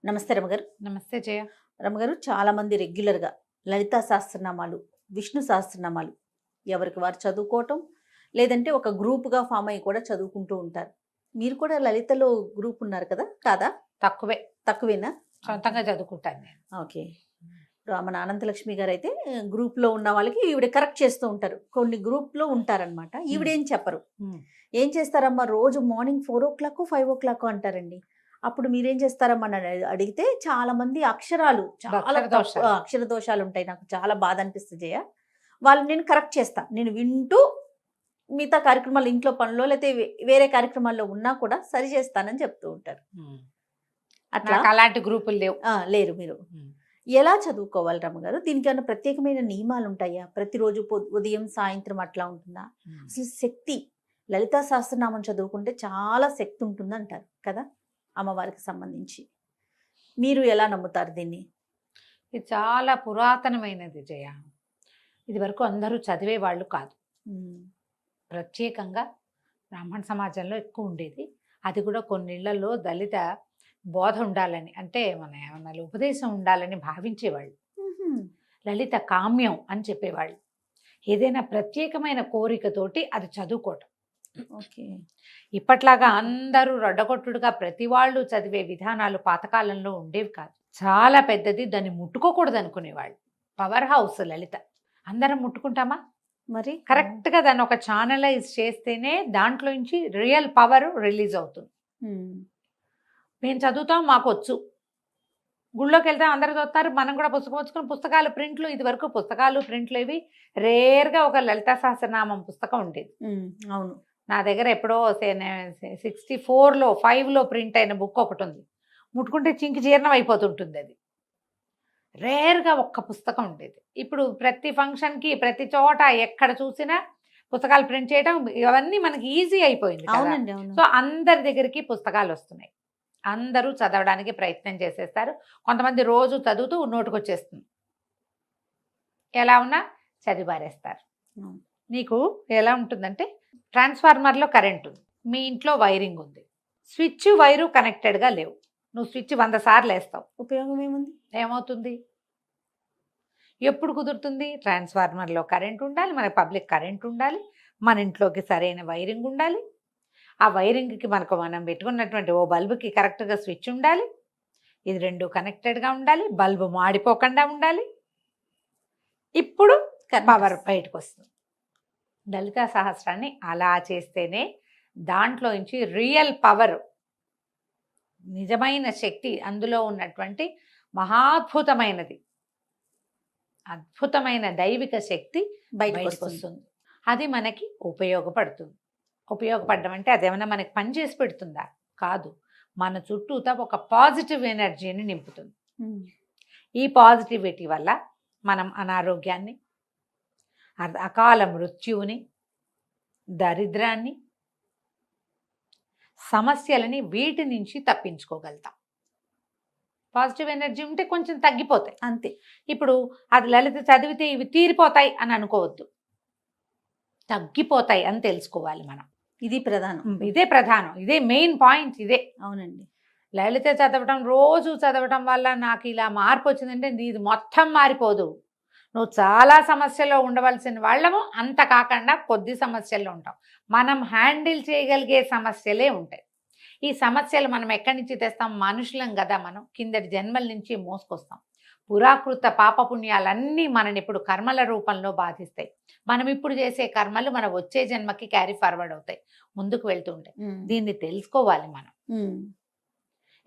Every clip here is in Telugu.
నమస్తే రమగారు. నమస్తే జయ. రమగారు, చాలా మంది రెగ్యులర్‌గా లలితా సహస్రనామాలు, విష్ణు సహస్రనామాలు ఎవరికి వారు చదువుకోవటం, లేదంటే ఒక గ్రూప్‌గా ఫార్మ్ అయ్యి కూడా చదువుకుంటూ ఉంటారు. మీరు కూడా లలితలో గ్రూప్ ఉన్నారు కదా? కాదా? తక్కువే, తక్కువేనా? సొంతంగా చదువుకుంటాను నేను. ఓకే. ఇప్పుడు మన అనంతలక్ష్మి గారైతే గ్రూప్‌లో ఉన్న వాళ్ళకి ఈవిడ కరెక్ట్ చేస్తూ ఉంటారు. కొన్ని గ్రూప్‌లో ఉంటారనమాట. ఈవిడేం చెప్పరు. ఏం చేస్తారమ్మా, రోజు మార్నింగ్ 4:00, 5:00 అంటారండి. అప్పుడు మీరేం చేస్తారమ్మా అని అడిగితే చాలా మంది అక్షరాలు చాలా అక్షర దోషాలు. అక్షర దోషాలు ఉంటాయి. నాకు చాలా బాధ అనిపిస్తుంది జయ. వాళ్ళు నేను కరెక్ట్ చేస్తా. నేను వింటూ మిగతా కార్యక్రమాలు, ఇంట్లో పనులు లేకపోతే వేరే కార్యక్రమాల్లో ఉన్నా కూడా సరి చేస్తానని చెప్తూ ఉంటారు. అట్లా నాకు అలాంటి గ్రూపులు లేవు. లేరు మీరు. ఎలా చదువుకోవాలి రమ్మగారు? దీనికి ఏమైనా ప్రత్యేకమైన నియమాలు ఉంటాయా? ప్రతిరోజు ఉదయం సాయంత్రం అట్లా ఉంటుందా? అసలు శక్తి, లలితా సహస్రనామం చదువుకుంటే చాలా శక్తి ఉంటుంది అంటారు కదా, అమ్మవారికి సంబంధించి. మీరు ఎలా నమ్ముతారు దీన్ని? ఇది చాలా పురాతనమైనది జయ. ఇది వరకు అందరూ చదివే వాళ్ళు కాదు. ప్రత్యేకంగా బ్రాహ్మణ సమాజంలో ఎక్కువ ఉండేది. అది కూడా కొన్నిళ్లలో దళిత బోధ ఉండాలని, అంటే మన ఏమన్నా ఉపదేశం ఉండాలని భావించేవాళ్ళు. లలిత కామ్యం అని చెప్పేవాళ్ళు. ఏదైనా ప్రత్యేకమైన కోరికతోటి అది చదువుకోవటం. ఓకే. ఇప్పట్లాగా అందరూ రొడ్డగొట్టుడుగా ప్రతి వాళ్ళు చదివే విధానాలు పాతకాలంలో ఉండేవి కాదు. చాలా పెద్దది, దాన్ని ముట్టుకోకూడదు అనుకునేవాళ్ళు. పవర్ హౌస్ లలిత. అందరం ముట్టుకుంటామా? మరి కరెక్ట్గా దాన్ని ఒక ఛానలైజ్ చేస్తేనే దాంట్లో నుంచి రియల్ పవర్ రిలీజ్ అవుతుంది. మేము చదువుతాం, మాకు వచ్చు. గుళ్ళోకి వెళ్తాం, అందరు చదువుతారు, మనం కూడా పుస్తకం వచ్చుకుని పుస్తకాలు ప్రింట్లు. ఇది వరకు పుస్తకాలు ప్రింట్లు ఇవి రేర్గా ఒక లలితా సహస్రనామం పుస్తకం ఉండేది. అవును. నా దగ్గర ఎప్పుడో 64లో 5లో ప్రింట్ అయిన బుక్ ఒకటి ఉంది. ముట్టుకుంటే చింకి జీర్ణం అయిపోతుంటుంది. అది రేర్గా ఒక్క పుస్తకం ఉండేది. ఇప్పుడు ప్రతి ఫంక్షన్కి, ప్రతి చోట ఎక్కడ చూసినా పుస్తకాలు ప్రింట్ చేయడం, ఇవన్నీ మనకి ఈజీ అయిపోయింది. అవునండి, అవును. సో అందరి దగ్గరికి పుస్తకాలు వస్తున్నాయి. అందరూ చదవడానికి ప్రయత్నం చేసేస్తారు. కొంతమంది రోజు చదువుతూ నోటుకొచ్చేస్తుంది. ఎలా ఉన్నా చదివారేస్తారు. నీకు ఎలా ఉంటుందంటే, ట్రాన్స్ఫార్మర్లో కరెంట్ ఉంది, మీ ఇంట్లో వైరింగ్ ఉంది, స్విచ్ వైరు కనెక్టెడ్గా లేవు. నువ్వు స్విచ్ 100 సార్లు వేస్తావు, ఉపయోగం ఏముంది? ఏమవుతుంది? ఎప్పుడు కుదురుతుంది? ట్రాన్స్ఫార్మర్లో కరెంట్ ఉండాలి, మన పబ్లిక్ కరెంట్ ఉండాలి, మన ఇంట్లోకి సరైన వైరింగ్ ఉండాలి, ఆ వైరింగ్కి మనకు మనం పెట్టుకున్నటువంటి ఓ బల్బుకి కరెక్ట్గా స్విచ్ ఉండాలి, ఇది రెండు కనెక్టెడ్గా ఉండాలి, బల్బు మాడిపోకుండా ఉండాలి. ఇప్పుడు పవర్ బయటకు వస్తుంది. లలితా సహస్రాన్ని అలా చేస్తేనే దాంట్లో నుంచి రియల్ పవర్, నిజమైన శక్తి, అందులో ఉన్నటువంటి మహాద్భుతమైనది, అద్భుతమైన దైవిక శక్తి బయటకు వస్తుంది. అది మనకి ఉపయోగపడుతుంది. ఉపయోగపడడం అంటే అదేమన్నా మనకి పని చేసి పెడుతుందా? కాదు. మన చుట్టూతా ఒక పాజిటివ్ ఎనర్జీని నింపుతుంది. ఈ పాజిటివిటీ వల్ల మనం అనారోగ్యాన్ని, అకాల మృత్యువుని, దరిద్రాన్ని, సమస్యలని, వీటి నుంచి తప్పించుకోగలుగుతాం. పాజిటివ్ ఎనర్జీ ఉంటే కొంచెం తగ్గిపోతాయి అంతే. ఇప్పుడు అది లలిత చదివితే ఇవి తీరిపోతాయి అని అనుకోవద్దు, తగ్గిపోతాయి అని తెలుసుకోవాలి మనం. ఇది ప్రధానం. ఇదే ప్రధానం, ఇదే మెయిన్ పాయింట్. ఇదే. అవునండి. లలిత చదవటం, రోజు చదవటం వల్ల నాకు ఇలా మార్పు వచ్చిందంటే ఇది మొత్తం మారిపోదు. నువ్వు చాలా సమస్యల్లో ఉండవలసిన వాళ్ళము, అంత కాకుండా కొద్ది సమస్యల్లో ఉంటాం. మనం హ్యాండిల్ చేయగలిగే సమస్యలే ఉంటాయి. ఈ సమస్యలు మనం ఎక్కడి నుంచి తెస్తాం? మనుషులం కదా మనం, కిందటి జన్మల నుంచి మోసుకొస్తాం. పురాకృత పాపపుణ్యాలన్నీ మనని ఇప్పుడు కర్మల రూపంలో బాధిస్తాయి. మనం ఇప్పుడు చేసే కర్మలు మన వచ్చే జన్మకి క్యారీ ఫార్వర్డ్ అవుతాయి, ముందుకు వెళ్తూ ఉంటాయి. దీన్ని తెలుసుకోవాలి మనం.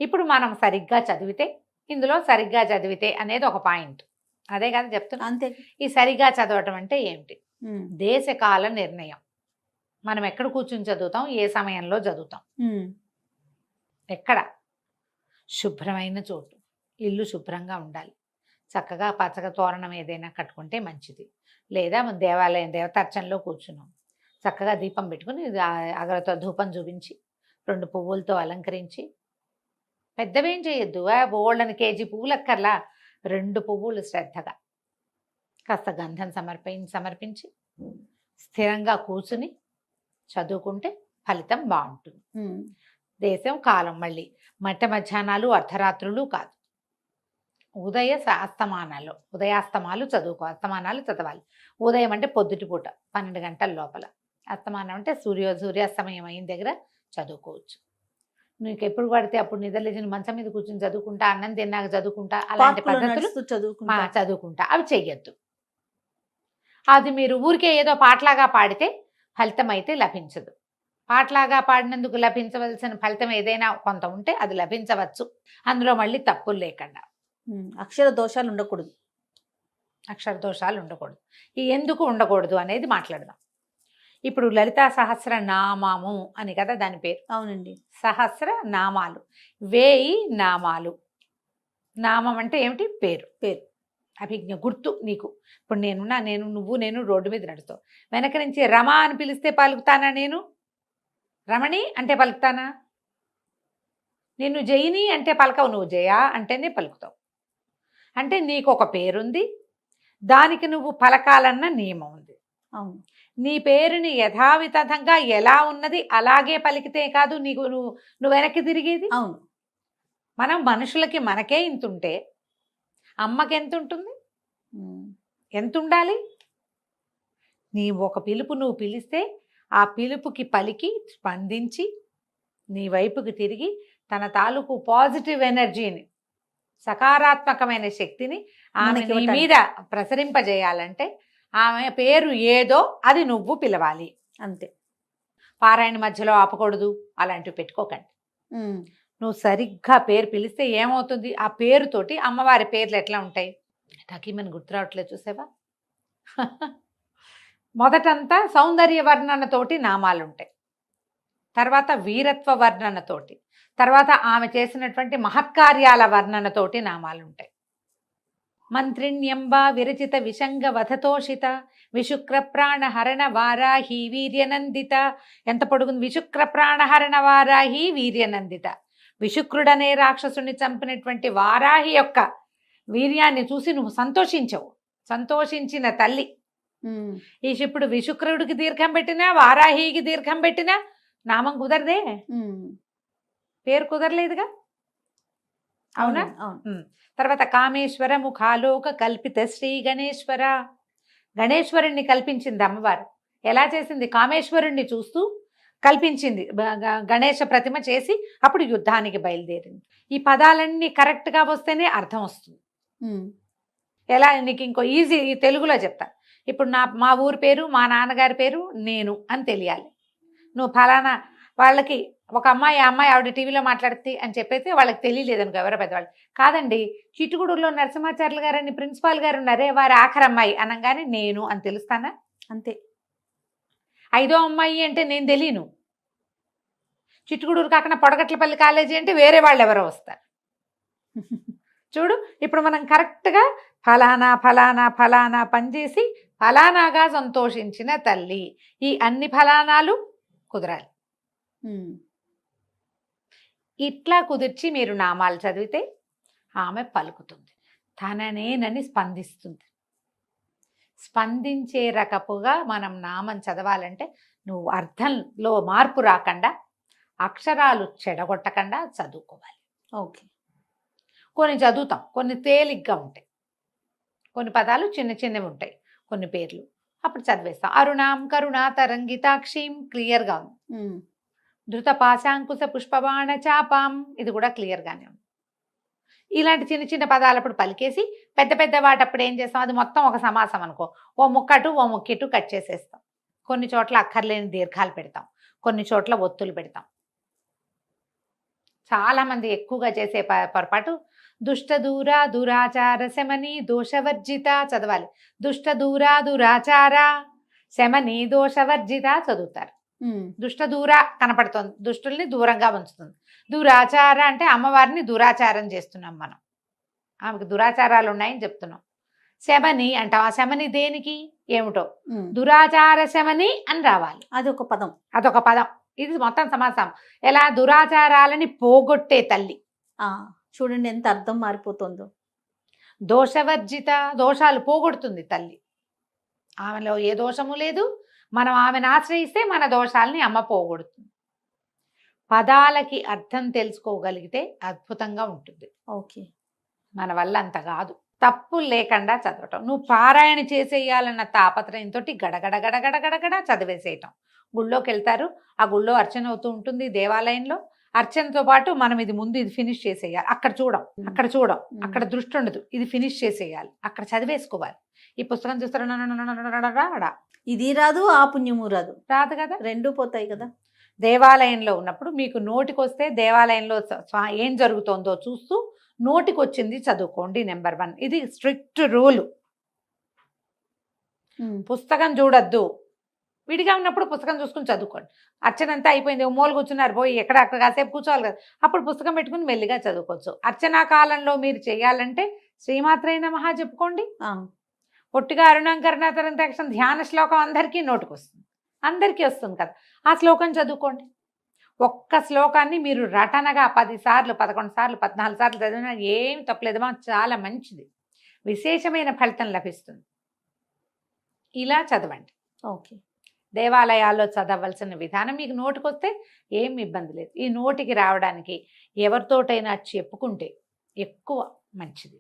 ఇప్పుడు మనం సరిగ్గా చదివితే, ఇందులో సరిగ్గా చదివితే అనేది ఒక పాయింట్. అదే కదా చెప్తున్నా. అంతే. ఈ సరిగ్గా చదవటం అంటే ఏమిటి? దేశకాల నిర్ణయం. మనం ఎక్కడ కూర్చుని చదువుతాం, ఏ సమయంలో చదువుతాం, ఎక్కడ? శుభ్రమైన చోటు, ఇల్లు శుభ్రంగా ఉండాలి, చక్కగా పచ్చగా తోరణం ఏదైనా కట్టుకుంటే మంచిది. లేదా దేవాలయం దేవతార్చనలో కూర్చున్నాం, చక్కగా దీపం పెట్టుకుని అగరతో ధూపం చూపించి 2 పువ్వులతో అలంకరించి, పెద్దవేం చేయొద్దు, బోల్డని కేజీ పువ్వులు అక్కర్లా, 2 పువ్వులు శ్రద్ధగా కాస్త గంధం సమర్పించి స్థిరంగా కూర్చుని చదువుకుంటే ఫలితం బాగుంటుంది. దేశం కాలం మళ్ళీ మధ్య మధ్యాహ్నాలు అర్ధరాత్రులు కాదు. ఉదయాస్తమాలు చదువుకో. అస్తమానాలు చదవాలి. ఉదయం అంటే పొద్దుటిపూట 12 గంటల లోపల. అస్తమానం అంటే సూర్యాస్తమయం అయిన దగ్గర చదువుకోవచ్చు. నీకు ఎప్పుడు పడితే అప్పుడు నిద్రలేచిన మంచం మీద కూర్చొని చదువుకుంటా, అన్నం తిన్నాక చదువుకుంటా, అలాంటి పార్కులో పద్ధతులు నడుస్తూ చదువుకుంటా. చదువుకుంటా అవి చెయ్యొద్దు. అది మీరు ఊరికే ఏదో పాటలాగా పాడితే ఫలితం అయితే లభించదు. పాటలాగా పాడినందుకు లభించవలసిన ఫలితం ఏదైనా కొంత ఉంటే అది లభించవచ్చు, అందులో మళ్ళీ తప్పులు లేకుండా. అక్షర దోషాలు ఉండకూడదు. అక్షర దోషాలు ఉండకూడదు. ఈ ఎందుకు ఉండకూడదు అనేది మాట్లాడదాం. ఇప్పుడు లలితా సహస్ర నామము అని కదా దాని పేరు. అవునండి. సహస్ర నామాలు, 1000 నామాలు. నామం అంటే ఏమిటి? పేరు. పేరు, అభిజ్ఞ, గుర్తు. నీకు ఇప్పుడు నేను రోడ్డు మీద నడుస్తావు, వెనక నుంచి రమ అని పిలిస్తే పలుకుతానా? నేను రమణి అంటే పలుకుతానా? నిన్ను జయిని అంటే పలకవు, నువ్వు జయ అంటేనే పలుకుతావు. అంటే నీకు ఒక పేరుంది, దానికి నువ్వు పలకాలన్న నియమం ఉంది. అవును. నీ పేరుని యథావిధంగా ఎలా ఉన్నది అలాగే పలికితే కాదు నువ్వు వెనక్కి తిరిగేది. అవును. మనం మనుషులకి మనకే ఇంతుంటే అమ్మకి ఎంత ఉంటుంది? ఎంత ఉండాలి? నీ ఒక పిలుపు నువ్వు పిలిస్తే ఆ పిలుపుకి పలికి స్పందించి నీ వైపుకి తిరిగి తన తాలూకు పాజిటివ్ ఎనర్జీని, సకారాత్మకమైన శక్తిని ఆమె నీ మీద ప్రసరింపజేయాలంటే ఆమె పేరు ఏదో అది నువ్వు పిలవాలి అంతే. పారాయణ మధ్యలో ఆపకూడదు, అలాంటివి పెట్టుకోకండి. నువ్వు సరిగ్గా పేరు పిలిస్తే ఏమవుతుంది? ఆ పేరుతోటి అమ్మవారి పేర్లు ఎట్లా ఉంటాయి? తకీమని గుర్తు రావట్లేదు, చూసావా? మొదటంతా సౌందర్య వర్ణనతోటి నామాలు ఉంటాయి, తర్వాత వీరత్వ వర్ణనతోటి, తర్వాత ఆమె చేసినటువంటి మహత్కార్యాల వర్ణనతోటి నామాలు ఉంటాయి. మంత్రిణ్యంబ విరచిత విషంగ వధతోషిత విశుక్ర ప్రాణహరణ వారాహి వీర్యనందిత. ఎంత పొడుగుంది? విశుక్ర ప్రాణహరణ వారాహి వీర్యనందిత. విశుక్రుడనే రాక్షసుని చంపినటువంటి వారాహి యొక్క వీర్యాన్ని చూసి నువ్వు సంతోషించవు. సంతోషించిన తల్లి. ఈ ఇప్పుడు విశుక్రుడికి దీర్ఘం పెట్టినా వారాహికి దీర్ఘం పెట్టినా నామం కుదరదే, పేరు కుదరలేదుగా. అవునా? తర్వాత కామేశ్వర ముఖాలోక కల్పిత శ్రీ గణేశ్వర. గణేశ్వరుణ్ణి కల్పించింది అమ్మవారు. ఎలా చేసింది? కామేశ్వరుణ్ణి చూస్తూ కల్పించింది, గణేశ ప్రతిమ చేసి అప్పుడు యుద్ధానికి బయలుదేరింది. ఈ పదాలన్నీ కరెక్ట్గా వస్తేనే అర్థం వస్తుంది. ఎలా? నీకు ఇంకో ఈజీ తెలుగులో చెప్తా. ఇప్పుడు మా ఊరి పేరు, మా నాన్నగారి పేరు నేను అని తెలియాలి. నువ్వు ఫలానా వాళ్ళకి ఒక అమ్మాయి ఆవిడ టీవీలో మాట్లాడుతుంది అని చెప్పైతే వాళ్ళకి తెలియలేదనుకో, ఎవరో పెద్దవాళ్ళు. కాదండి, చిట్టుగూడూరులో నరసింహాచార్యులు గారని ప్రిన్సిపాల్ గారు ఉన్నారే, వారి ఆఖరి అమ్మాయి అనగానే నేను అని తెలుస్తానా? అంతే. 5వ అమ్మాయి అంటే నేను తెలియను. చిట్టుగూడూరు కాకుండా పొడగట్లపల్లి కాలేజీ అంటే వేరే వాళ్ళు ఎవరో వస్తారు. చూడు, ఇప్పుడు మనం కరెక్ట్గా ఫలానా ఫలానా ఫలానా పనిచేసి ఫలానాగా సంతోషించిన తల్లి, ఈ అన్ని ఫలానాలు కుదరాలి. ఇట్లా కుదిర్చి మీరు నామాలు చదివితే ఆమె పలుకుతుంది, తననేనని స్పందిస్తుంది. స్పందించే రకపుగా మనం నామం చదవాలంటే నువ్వు అర్థంలో మార్పు రాకుండా, అక్షరాలు చెడగొట్టకుండా చదువుకోవాలి. ఓకే. కొన్ని చదువుతాం, కొన్ని తేలిగ్గా ఉంటాయి, కొన్ని పదాలు చిన్న చిన్నవి ఉంటాయి, కొన్ని పేర్లు అప్పుడు చదివేస్తాం. అరుణాం కరుణా తరంగితాక్షీం క్లియర్గా ఉంది. ధృత పాశాంకుశ పుష్పబాణ చాపాం, ఇది కూడా క్లియర్గానే ఉంది. ఇలాంటి చిన్న చిన్న పదాలు అప్పుడు పలికేసి పెద్ద పెద్ద వాటి అప్పుడు ఏం చేస్తాం? అది మొత్తం ఒక సమాసం అనుకో, ఓ ముక్కటు ఓ ముక్కిటు కట్ చేసేస్తాం. కొన్ని చోట్ల అక్కర్లేని దీర్ఘాలు పెడతాం, కొన్ని చోట్ల ఒత్తులు పెడతాం. చాలామంది ఎక్కువగా చేసే పొరపాటు దుష్ట దూరా దురాచార శమని దోషవర్జిత చదవాలి. దుష్ట దూరా దురాచార శమని దోషవర్జిత చదువుతారు. దుష్ట దూర కనపడుతుంది, దుష్టుల్ని దూరంగా ఉంచుతుంది. దురాచార అంటే అమ్మవారిని దురాచారం చేస్తున్నాం మనం, ఆమెకు దురాచారాలు ఉన్నాయని చెప్తున్నాం. శమని అంటాం, ఆ శమని దేనికి ఏమిటో, దురాచార శమని అని రావాలి. అదొక పదం, అదొక పదం. ఇది మొత్తం సమాసం. ఎలా? దురాచారాలని పోగొట్టే తల్లి. చూడండి ఎంత అర్థం మారిపోతుందో. దోషవర్జిత, దోషాలు పోగొడుతుంది తల్లి. ఆమెలో ఏ దోషము లేదు, మనం ఆమెను ఆశ్రయిస్తే మన దోషాలని అమ్మ పోగొడుతుంది. పదాలకి అర్థం తెలుసుకోగలిగితే అద్భుతంగా ఉంటుంది. ఓకే. మన వల్ల అంత కాదు. తప్పు లేకుండా చదవటం. నువ్వు పారాయణ చేసేయాలన్న తాపత్రయంతో గడగడ గడగడ గడగడ చదివేసేయటం. గుళ్ళోకి వెళ్తారు, ఆ గుళ్ళో అర్చన అవుతూ ఉంటుంది, దేవాలయంలో అర్చనతో పాటు మనం ఇది ముందు ఇది ఫినిష్ చేసేయాలి, అక్కడ చూడం, అక్కడ దృష్టి ఉండదు, ఇది ఫినిష్ చేసేయాలి, అక్కడ చదివేసుకోవాలి. ఈ పుస్తకం చూస్తారా, ఇది రాదు, ఆ పుణ్యము రాదు కదా, రెండూ పోతాయి కదా. దేవాలయంలో ఉన్నప్పుడు మీకు నోటికొస్తే దేవాలయంలో ఏం జరుగుతోందో చూస్తూ నోటికి వచ్చింది చదువుకోండి. నెంబర్ 1, ఇది స్ట్రిక్ట్ రూల్. పుస్తకం చూడొద్దు. విడిగా ఉన్నప్పుడు పుస్తకం చూసుకుని చదువుకోండి. అర్చనంతా అయిపోయింది, మూల కూర్చున్నారు, పోయి అక్కడ కాసేపు కూర్చోవాలి కదా, అప్పుడు పుస్తకం పెట్టుకుని మెల్లిగా చదువుకోవచ్చు. అర్చనా కాలంలో మీరు చేయాలంటే శ్రీమాత్రే నమః చెప్పుకోండి. పొట్టిగా అరుణంకరణాతరం తక్షణ ధ్యాన శ్లోకం అందరికీ నోటికి వస్తుంది, అందరికీ వస్తుంది కదా, ఆ శ్లోకం చదువుకోండి. ఒక్క శ్లోకాన్ని మీరు రటనగా 10 సార్లు 11 సార్లు 14 సార్లు చదివినా ఏమి తప్పలేదమ్మా, చాలా మంచిది, విశేషమైన ఫలితం లభిస్తుంది. ఇలా చదవండి. ఓకే. దేవాలయాల్లో చదవలసిన విధానం మీకు నోటికొస్తే ఏం ఇబ్బంది లేదు. ఈ నోటికి రావడానికి ఎవరితోటైనా చెప్పుకుంటే ఎక్కువ మంచిది.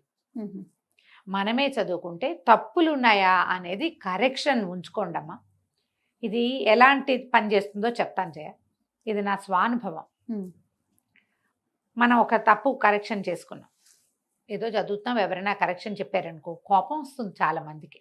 మనమే చదువుకుంటే తప్పులు ఉన్నాయా అనేది కరెక్షన్ ఉంచుకోండమ్మా. ఇది ఎలాంటి పని చేస్తుందో చెప్తాను జయ, ఇది నా స్వానుభవం. మనం ఒక తప్పు కరెక్షన్ చేసుకున్నాం, ఏదో చదువుతున్నాం, ఎవరైనా కరెక్షన్ చెప్పారనుకో కోపం వస్తుంది చాలా మందికి.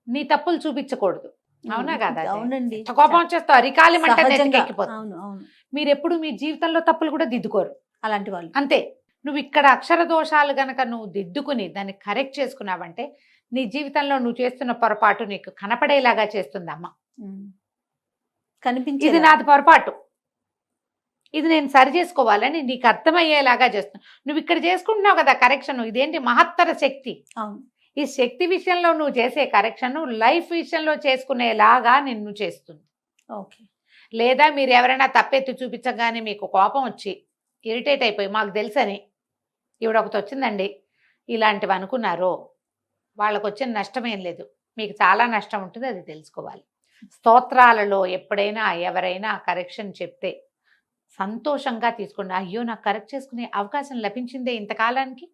నీ తప్పులు చూపించకూడదు, అవునా కదా? అవునండి. కోపం వచ్చేస్తావు, అరికాలి మంట ఎక్కిపోతుంది. అవును అవును. మీరు ఎప్పుడు మీ జీవితంలో తప్పులు కూడా దిద్దుకోరు అలాంటి వాళ్ళు. అంతే. నువ్వు ఇక్కడ అక్షర దోషాలు గనక నువ్వు దిద్దుకుని దాన్ని కరెక్ట్ చేసుకున్నావంటే నీ జీవితంలో నువ్వు చేస్తున్న పొరపాటు నీకు కనపడేలాగా చేస్తుంది అమ్మ. కనిపించి ఇది నాది పొరపాటు, ఇది నేను సరి చేసుకోవాలని నీకు అర్థమయ్యేలాగా చేస్తున్నా. నువ్వు ఇక్కడ చేసుకుంటున్నావు కదా కరెక్షన్, ఇదేంటి మహత్తర శక్తి. అవును. ఈ శక్తి విషయంలో నువ్వు చేసే కరెక్షన్ లైఫ్ విషయంలో చేసుకునేలాగా నిన్ను చేస్తుంది. ఓకే. లేదా మీరు ఎవరైనా తప్పెత్తి చూపించగానే మీకు కోపం వచ్చి ఇరిటేట్ అయిపోయి మాకు తెలుసని ఈవిడ ఒకటి వచ్చిందండి ఇలాంటివి అనుకున్నారో వాళ్ళకు వచ్చిన నష్టమేం లేదు, మీకు చాలా నష్టం ఉంటుంది, అది తెలుసుకోవాలి. స్తోత్రాలలో ఎప్పుడైనా ఎవరైనా కరెక్షన్ చెప్తే సంతోషంగా తీసుకుని అయ్యో నాకు కరెక్ట్ చేసుకునే అవకాశం లభించిందే ఇంతకాలానికి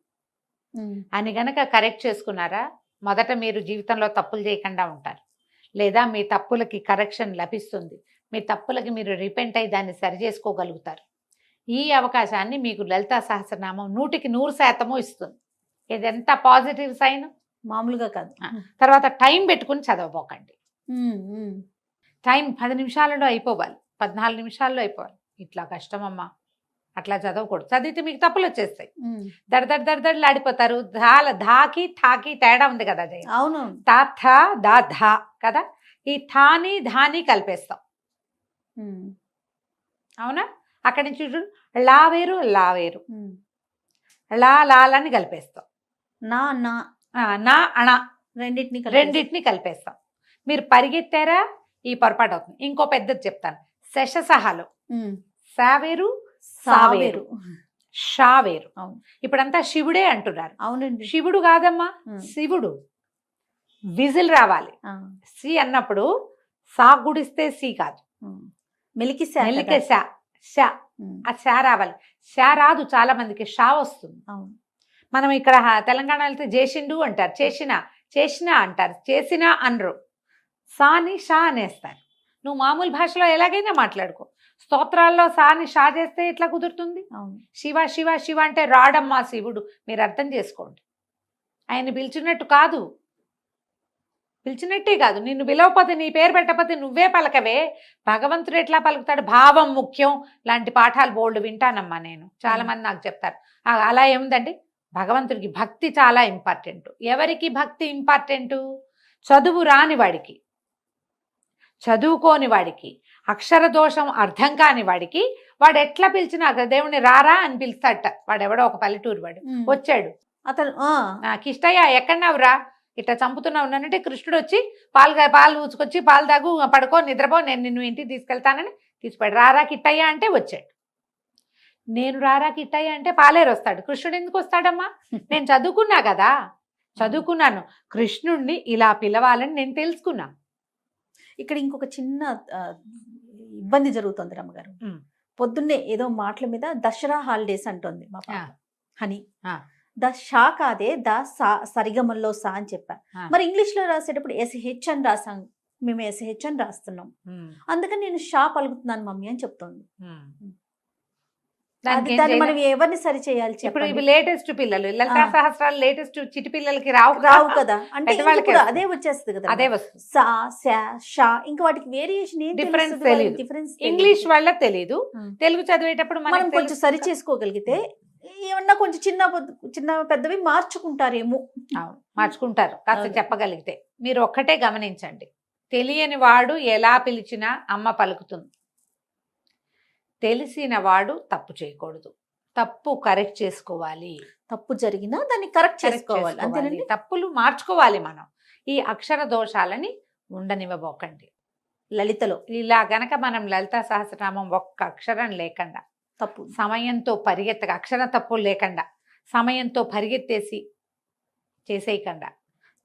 అని గనక కరెక్ట్ చేసుకున్నారా, మొదట మీరు జీవితంలో తప్పులు చేయకుండా ఉంటారు. లేదా మీ తప్పులకి కరెక్షన్ లభిస్తుంది, మీ తప్పులకి మీరు రిపెంట్ అయ్యి దాన్ని సరి చేసుకోగలుగుతారు. ఈ అవకాశాన్ని మీకు లలితా సహస్రనామం 100% ఇస్తుంది. ఇది ఎంత పాజిటివ్ సైన్, మామూలుగా కాదు. తర్వాత టైం పెట్టుకుని చదవబోకండి. టైం 10 నిమిషాలలో అయిపోవాలి, 14 నిమిషాల్లో అయిపోవాలి. ఇట్లా కష్టమమ్మా, అట్లా చదవకూడదు. చదివితే మీకు తప్పులు వచ్చేస్తాయి, దడదడలాడిపోతారు. ఆడిపోతారు. ధాకి థాకి తేడా ఉంది కదా జయ. అవును. తా థా దా ధా కదా, ఈ థాని ధాని కలిపేస్తాం, అవునా? అక్కడి నుంచి చూడు లా వేరు లా వేరు, లాలని కలిపేస్తాం, నా అణ రెండింటిని కలిపేస్తాం. మీరు పరిగెత్తారా ఈ పొరపాటు అవుతుంది. ఇంకో పెద్దది చెప్తాను, శశసహాలు సావేరు సావేరు షావేరు. ఇప్పుడంతా శివుడే అంటున్నారు. అవునండి. శివుడు కాదమ్మా, శివుడు. విజిల్ రావాలి. సి అన్నప్పుడు సా గుడిస్తే సి కాదు, మెలికి షా, ఆ షా రావాలి. షా రాదు చాలా మందికి, షా వస్తుంది. మనం ఇక్కడ తెలంగాణ వెళ్తే చేసిండు అంటారు, చేసినా అంటారు, చేసినా అనరు. సాని షా అనేస్తారు. నువ్వు మామూలు భాషలో ఎలాగైనా మాట్లాడుకో, స్తోత్రాల్లో సాని షా చేస్తే ఎట్లా కుదురుతుంది? శివ శివ శివ అంటే రాడమ్మా శివుడు, మీరు అర్థం చేసుకోండి. ఆయన పిలిచినట్టు కాదు, పిలిచినట్టే కాదు. నిన్ను పిలవకపోతే, నీ పేరు పెట్టకపోతే నువ్వే పలకవే, భగవంతుడు ఎట్లా పలుకుతాడు? భావం ముఖ్యం లాంటి పాఠాలు బోల్డ్ వింటానమ్మా నేను, చాలా మంది నాకు చెప్తారు. అలా ఏముందండి, భగవంతుడికి భక్తి చాలా ఇంపార్టెంట్. ఎవరికి భక్తి ఇంపార్టెంటు? చదువు రాని వాడికి, చదువుకోని వాడికి, అక్షర దోషం అర్థం కాని వాడికి, వాడు ఎట్లా పిలిచినా దేవుని రారా అని పిలుస్తాడట. వాడెవడో ఒక పల్లెటూరు వాడు వచ్చాడు, అతను కిష్టయ్య ఎక్కడన్నావురా, ఇట్లా చంపుతున్నావు అంటే కృష్ణుడు వచ్చి పాలు ఊచుకొచ్చి పాలు తాగు పడుకో నిద్రపో, నేను నిన్ను ఇంటికి తీసుకెళ్తానని తీసుకుపోయాడు. రారా కిట్టయ్య అంటే వచ్చాడు. నేను రారా కిట్టయ్య అంటే పాలేరు వస్తాడు, కృష్ణుడు ఎందుకు వస్తాడమ్మా? నేను చదువుకున్నా కదా, చదువుకున్నాను, కృష్ణుడిని ఇలా పిలవాలని నేను తెలుసుకున్నా. ఇక్కడ ఇంకొక చిన్న ఇబ్బంది జరుగుతుంది రమ్మగారు. పొద్దున్నే ఏదో మాటల మీద దసరా హాలిడేస్ అంటుంది మా పాప ఆ. హనీ. ఆ. ద షా కాదే ద సా సరిగమల్లో సా అని చెప్పా. ఆ. మరి ఇంగ్లీష్ లో రాసేటప్పుడు ఎస్హెచ్ అని రాసాం, మేము ఎస్హెచ్ అని రాస్తున్నాం, ఉమ్. అందుకని నేను షా పలుకుతున్నాను మమ్మీ అని చెప్తోంది. ఉమ్. అది దానికి ఏం దాన్ని చేయలేం. మనం ఎవరిని సరి చేయాలి ఇప్పుడు చెప్పండి? ఇవి లేటెస్ట్ పిల్లలు లలితా ఆ. సహస్రాలు లేటెస్ట్ చిటి పిల్లలకి రావు రావు కదా, అంటే పెద్దవాళ్ళకి ఇంక ఇప్పుడు వస్తుంది. అదే వచ్చేస్తుంది కదా, అదే వస్తుంది. సా శా షా, ఇంకా వాటికి వేరియేషన్ ఏం Difference తెలుస్తుంది వాళ్ళకి? తెలీదు. డిఫరెన్స్ ఇంగ్లీష్ వాళ్ళకి తెలియదు, ఆ. తెలుగు చదివేటప్పుడు మనం మనకి కొంచెం సరి చేసుకోగలిగితే ఏమన్నా కొంచెం చిన్న పెద్దవి మార్చుకుంటారేమో. అవును, మార్చుకుంటారు కాస్త అవును. చెప్పగలిగితే. మీరు ఒక్కటే గమనించండి, తెలియని వాడు ఎలా పిలిచినా అమ్మ పలుకుతుంది. తెలిసిన వాడు తప్పు చేయకూడదు, తప్పు కరెక్ట్ చేసుకోవాలి. తప్పు జరిగినా దాన్ని కరెక్ట్ కరెక్ట్ చేసుకోవాలి, అంతేనండి. తప్పులు మార్చుకోవాలి మనం. ఈ అక్షర దోషాలని ఉండనివ్వబోకండి. లలితలో ఇలా గనక మనం లలితా సహస్రనామం ఒక్క అక్షరం లేకుండా, తప్పు సమయంతో పరిగెత్తగా, అక్షర తప్పులు లేకుండా సమయంతో పరిగెత్తేసి చేసేయకుండా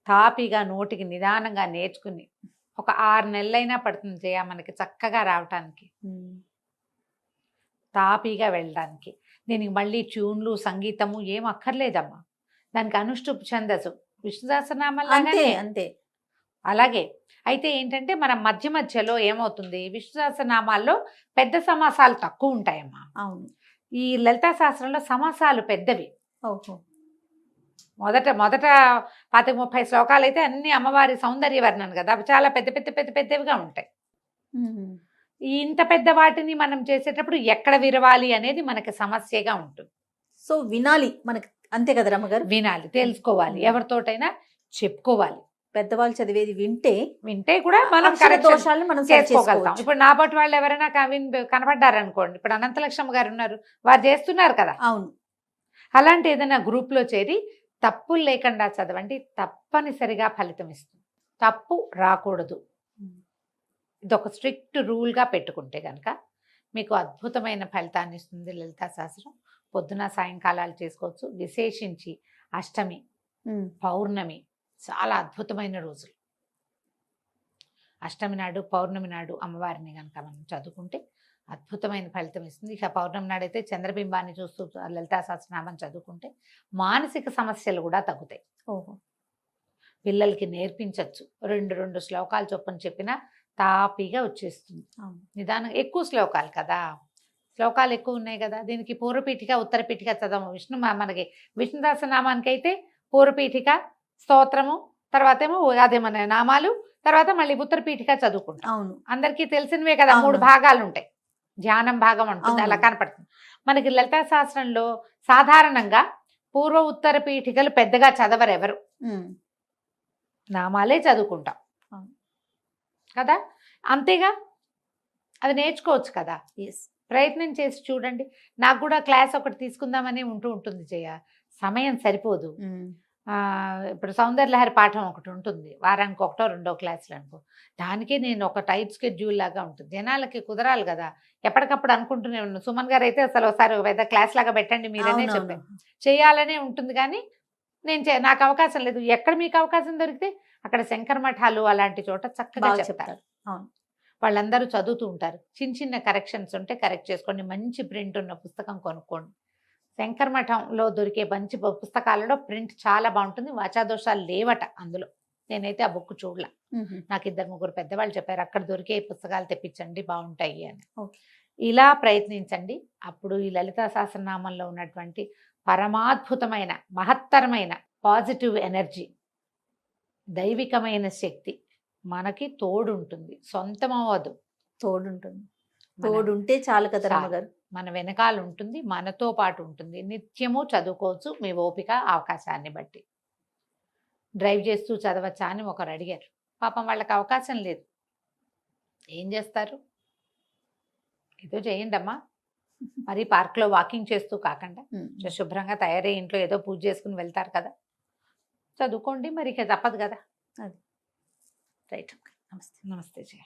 తాపిగా నోటికి నిదానంగా నేర్చుకుని ఒక 6 నెలలైనా పడుతుంది జయ మనకి చక్కగా రావటానికి, తాపీగా వెళ్ళడానికి. దీనికి మళ్ళీ ట్యూన్లు సంగీతము ఏం అక్కర్లేదమ్మా. దానికి అనుష్ఠుప్ ఛందస్సు విష్ణు సహస్రనామం అంతే లాగానే అంతే. అలాగే. అయితే ఏంటంటే మనం మధ్య మధ్యలో ఏమవుతుంది, విష్ణు సహస్రనామాల్లో పెద్ద సమాసాలు తక్కువ ఉంటాయమ్మా. అవును. ఈ లలితా శాస్త్రంలో సమాసాలు పెద్దవి. ఓహో. మొదట 20-30 శ్లోకాలు అయితే అన్ని అమ్మవారి సౌందర్య వర్ణన కదా, అవి చాలా పెద్దవిగా ఉంటాయి. ఉమ్. ఈ ఇంత పెద్ద వాటిని మనం చేసేటప్పుడు ఎక్కడ విరవాలి అనేది మనకి సమస్యగా ఉంటుంది. సో వినాలి మనకి, అంతే కదా రమ్మగారు? వినాలి, తెలుసుకోవాలి, ఎవరితోటైనా చెప్పుకోవాలి. పెద్దవాళ్ళు చదివేది వింటే కూడా మనం అక్షర correction దోషాలను మనం సరి చేసుకోగలుగుతాం. చేసుకోవచ్చు. ఇప్పుడు నా పాటు వాళ్ళు ఎవరైనా కనపడ్డారు అనుకోండి, ఇప్పుడు అనంతలక్ష్మి గారు ఉన్నారు, వారు చేస్తున్నారు కదా. అవును. అలాంటి ఏదైనా గ్రూప్ లో చేరి తప్పులు లేకుండా చదవండి, తప్పనిసరిగా ఫలితం ఇస్తుంది. తప్పు రాకూడదు, ఇదొక స్ట్రిక్ట్ రూల్గా పెట్టుకుంటే కనుక మీకు అద్భుతమైన ఫలితాన్ని ఇస్తుంది లలితా శాస్త్రం. పొద్దున సాయంకాలాలు చేసుకోవచ్చు. విశేషించి అష్టమి, పౌర్ణమి చాలా అద్భుతమైన రోజులు. అష్టమి నాడు, పౌర్ణమి నాడు అమ్మవారిని కనుక మనం చదువుకుంటే అద్భుతమైన ఫలితం ఇస్తుంది. ఇక పౌర్ణమి నాడైతే చంద్రబింబాన్ని చూస్తూ లలితా సహస్రనామం చదువుకుంటే మానసిక సమస్యలు కూడా తగ్గుతాయి. ఓహో. పిల్లలకి నేర్పించవచ్చు. 2 శ్లోకాలు చొప్పున చెప్పినా తాపీగా వచ్చేస్తుంది. నిదానం, ఎక్కువ శ్లోకాలు కదా, శ్లోకాలు ఎక్కువ ఉన్నాయి కదా. దీనికి పూర్వపీఠిక ఉత్తరపీఠిక చదవము. మనకి విష్ణు సహస్రనామానికి అయితే పూర్వపీఠిక, స్తోత్రము, తర్వాత ఏమో అదే మన నామాలు, తర్వాత మళ్ళీ ఉత్తరపీఠిక చదువుకుంటాం. అవును, అందరికీ తెలిసినవే కదా. 3 భాగాలు ఉంటాయి, ధ్యానం భాగం ఉంటుంది, అలా కనపడుతుంది. మనకి లలితా శాస్త్రంలో సాధారణంగా పూర్వ ఉత్తర పీఠికలు పెద్దగా చదవరు ఎవరు, నామాలే చదువుకుంటాం కదా. అంతేగా, అది నేర్చుకోవచ్చు కదా. ప్రయత్నం చేసి చూడండి. నాకు కూడా క్లాస్ ఒకటి తీసుకుందామని ఉంటుంది జయ, సమయం సరిపోదు. ఇప్పుడు సౌందర్యలహరి పాఠం ఒకటి ఉంటుంది, వారానికి 1-2 క్లాసులు అనుకో. దానికే నేను ఒక టైట్ స్కెడ్యూల్ లాగా ఉంటుంది, జనాలకి కుదరాలి కదా. ఎప్పటికప్పుడు అనుకుంటూనే ఉన్నాను. సుమన్ గారు అయితే అసలు ఒకసారి పెద్ద క్లాస్ లాగా పెట్టండి మీరనే చెప్పాను, చేయాలనే ఉంటుంది. కానీ నాకు అవకాశం లేదు. ఎక్కడ మీకు అవకాశం దొరికితే అక్కడ శంకర మఠాలు అలాంటి చోట చక్కగా చెప్తారు. వాళ్ళందరూ చదువుతూ ఉంటారు. చిన్న కరెక్షన్స్ ఉంటే కరెక్ట్ చేసుకోండి. మంచి ప్రింట్ ఉన్న పుస్తకం కొనుక్కోండి. శంకర మఠంలో దొరికే మంచి పుస్తకాలలో ప్రింట్ చాలా బాగుంటుంది. వాచాదోషాలు లేవట అందులో. నేనైతే ఆ బుక్ చూడలే, నాకు 2-3 పెద్దవాళ్ళు చెప్పారు అక్కడ దొరికే పుస్తకాలు తెప్పించండి బాగుంటాయి అని. ఇలా ప్రయత్నించండి. అప్పుడు ఈ లలితా సహస్రనామంలో ఉన్నటువంటి పరమాద్భుతమైన మహత్తరమైన పాజిటివ్ ఎనర్జీ, దైవికమైన శక్తి మనకి తోడుంటుంది. సొంతం అవ్వదు, తోడుంటే చాలు కదా రమ్మగారు. మన వెనకాల ఉంటుంది, మనతో పాటు ఉంటుంది. నిత్యము చదువుకోవచ్చు మీ ఓపిక అవకాశాన్ని బట్టి. డ్రైవ్ చేస్తూ చదవచ్చా అని ఒకరు అడిగారు. పాపం వాళ్ళకి అవకాశం లేదు, ఏం చేస్తారు? ఏదో చేయండి అమ్మా. మరి పార్క్లో వాకింగ్ చేస్తూ కాకుండా శుభ్రంగా తయారై ఇంట్లో ఏదో పూజ చేసుకుని వెళ్తారు కదా, చదువుకోండి. మరి ఇక తప్పదు కదా. రైట్. నమస్తే. నమస్తే జయ.